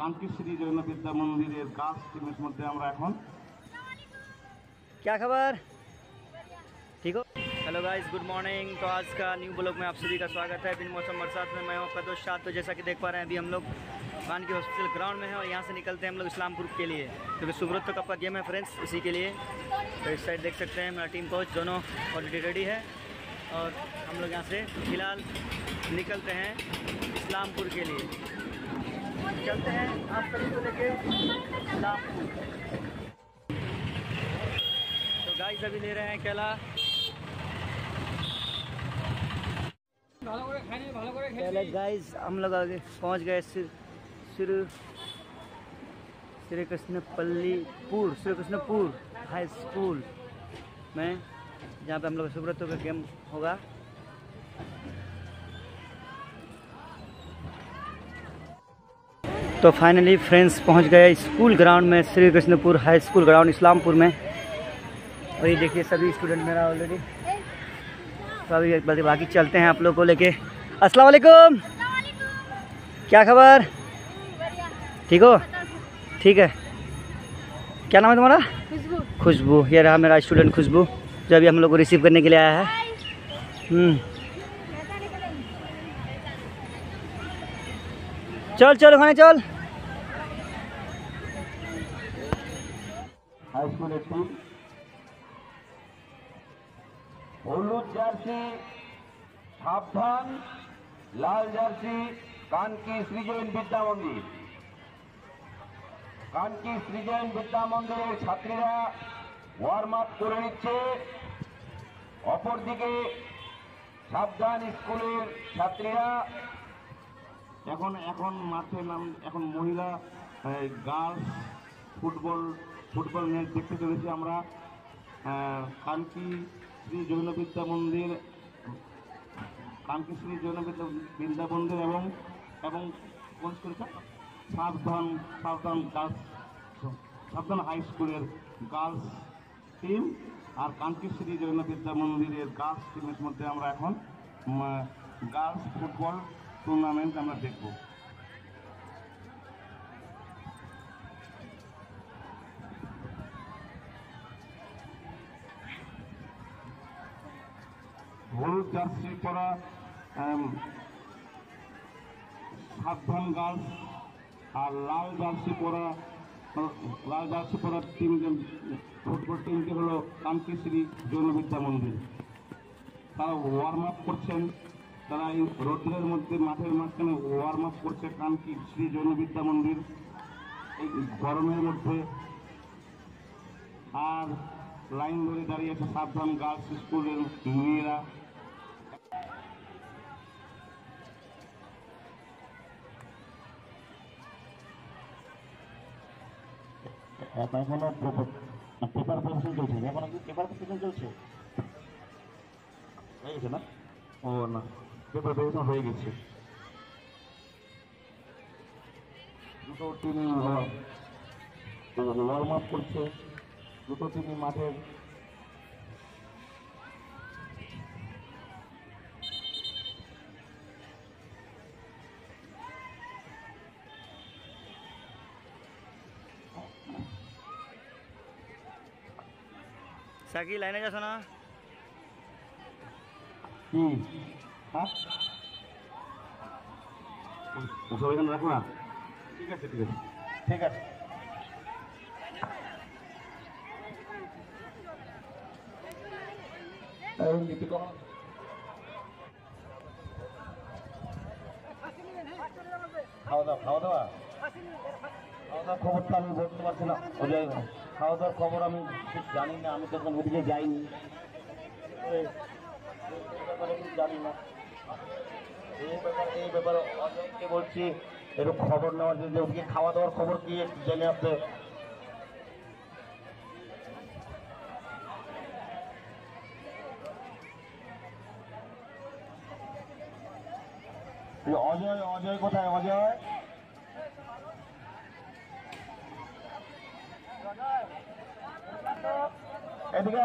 कांकीश्री जैन विद्या मंदिर गार्ल्स टीमेर मध्य आमरा एखन। क्या खबर, ठीक हो? Hello guys, good morning. तो आज का न्यू ब्लॉग में आप सभी का स्वागत है। बिन मौसम बरसात में मैं हूँ आपका दोस्त शाद। तो जैसा कि देख पा रहे हैं अभी हम लोग कानकी हॉस्पिटल ग्राउंड में है और यहाँ से निकलते हैं हम लोग इस्लामपुर के लिए, क्योंकि सुब्रत कप का गेम है फ्रेंड्स, इसी के लिए। तो इस साइड देख सकते हैं मेरा टीम कोच दोनों ऑलरेडी रेडी है और हम लोग यहाँ से फिलहाल निकलते हैं इस्लामपुर के लिए। चलते हैं आप सभी को लेके इस्लामपुर। तो गाइस अभी ले रहे हैं केला। पहले गाइस हम लोग आगे पहुंच गए श्री कृष्णपुर हाई स्कूल में, जहाँ पे हम लोग सुब्रतों का गेम होगा। तो फाइनली फ्रेंड्स पहुंच गए स्कूल ग्राउंड में, Shri Krishnapur high school ground Islampur में। और ये देखिए सभी स्टूडेंट मेरा ऑलरेडी। तो अभी बाकी चलते हैं आप लोग को लेके। अस्सलाम वालेकुम, क्या खबर, ठीक हो? ठीक है। क्या नाम है तुम्हारा? खुशबू। ये रहा मेरा स्टूडेंट खुशबू, जो अभी हम लोग को रिसीव करने के लिए आया है। चल चल खाने चल। हाई स्कूल टीम हलुद जार्सी सावधान, लाल जार्सी कानकी सृजन विद्या मंदिर। कानकी सृजन विद्या मंदिर छात्रीरा वार्म आप करे निচ্ছে। অপরদিকে সাবধান স্কুলের ছাত্রীরা এখন মাঠে নাম এখন মহিলা গার্লস ফুটবল ম্যাচ দেখতে চলেছি আমরা। কানকি শ্রী জৈন বিদ্যা মন্দির, কানকি শ্রী জৈন বিদ্যা মন্দির এবং কোন স্কুলটা সাবধান হাই স্কুলের গার্লস টিম আর কানকি শ্রী জৈন বিদ্যা মন্দিরের গার্লস টিমের মধ্যে আমরা এখন গার্লস ফুটবল টুর্নামেন্ট আমরা দেখব। হলুদ জার্সি পরা সাবধান গার্লস আর লাল জার্সি পরা টিম ফুটবল টিমটি হলো কানকি শ্রী জৈন বিদ্যা মন্দির। তারা ওয়ার্ম আপ করছেন, তারা এই রৌদ্রের মধ্যে মাঠের মাঝখানে ওয়ার্ম আপ করছে কানকি শ্রী জৈন বিদ্যা মন্দির এই গরমের মধ্যে। আর লাইন ধরে দাঁড়িয়ে আছে সাবধান গার্লস স্কুলের মেয়েরা। এখনো পেপার প্রসেসিং চলছে, এখন কি পেপার প্রসেসিং চলছে? হয়ে গেছে না? ও না, পেপার প্রসেসিং হয়ে গেছে। দুটো টিম ওয়ার্ম আপ করছে, দুটো টিমই মাঠের সাকি লাইনে যাস না? হ্যাঁ সব এখানে রাখো না। ঠিক আছে ঠিক আছে ঠিক আছে। খাওয়া দাওয়া খবরটা আমি বলতে পারছি না। খাওয়া দাওয়ার খবর আমি ঠিক জানি না, আমি তখন ওদিকে যাইনি, জানি না এই ব্যাপারে অজয়কে বলছি একটু খবর নেওয়ার জন্য, ওদিকে খাওয়া দাওয়ার খবর কি একটু জেনে আসতে। অজয় কোথায়? অজয় এদিকে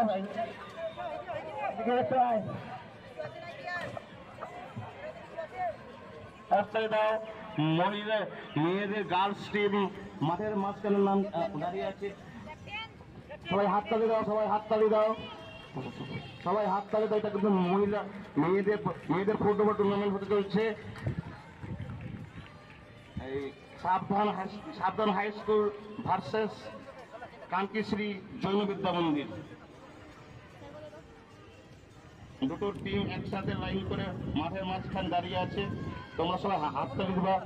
দাও। মহিলা মেয়েদের গার্লস টিম মাঠের মাঝখানে নাম দাঁড়িয়ে আছে। সবাই হাততালি দাও, সবাই হাততালি দাও, সবাই হাততালি দাও। এটা কিন্তু মহিলা মেয়েদের ফুটবল টুর্নামেন্ট হতে চলছে। এই সাবধান হাই স্কুল ভার্সেস কানকিশ্রী জৈন বিদ্যা মন্দির। দুটো টিম একসাথে লাইন করে মাঠের মাঝখানে দাঁড়িয়ে আছে। তোমরা সবাই হাততালি দিবা।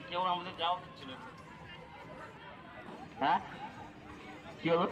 কেউ আমাদের যাওয়া হচ্ছিল। হ্যাঁ কি হলো?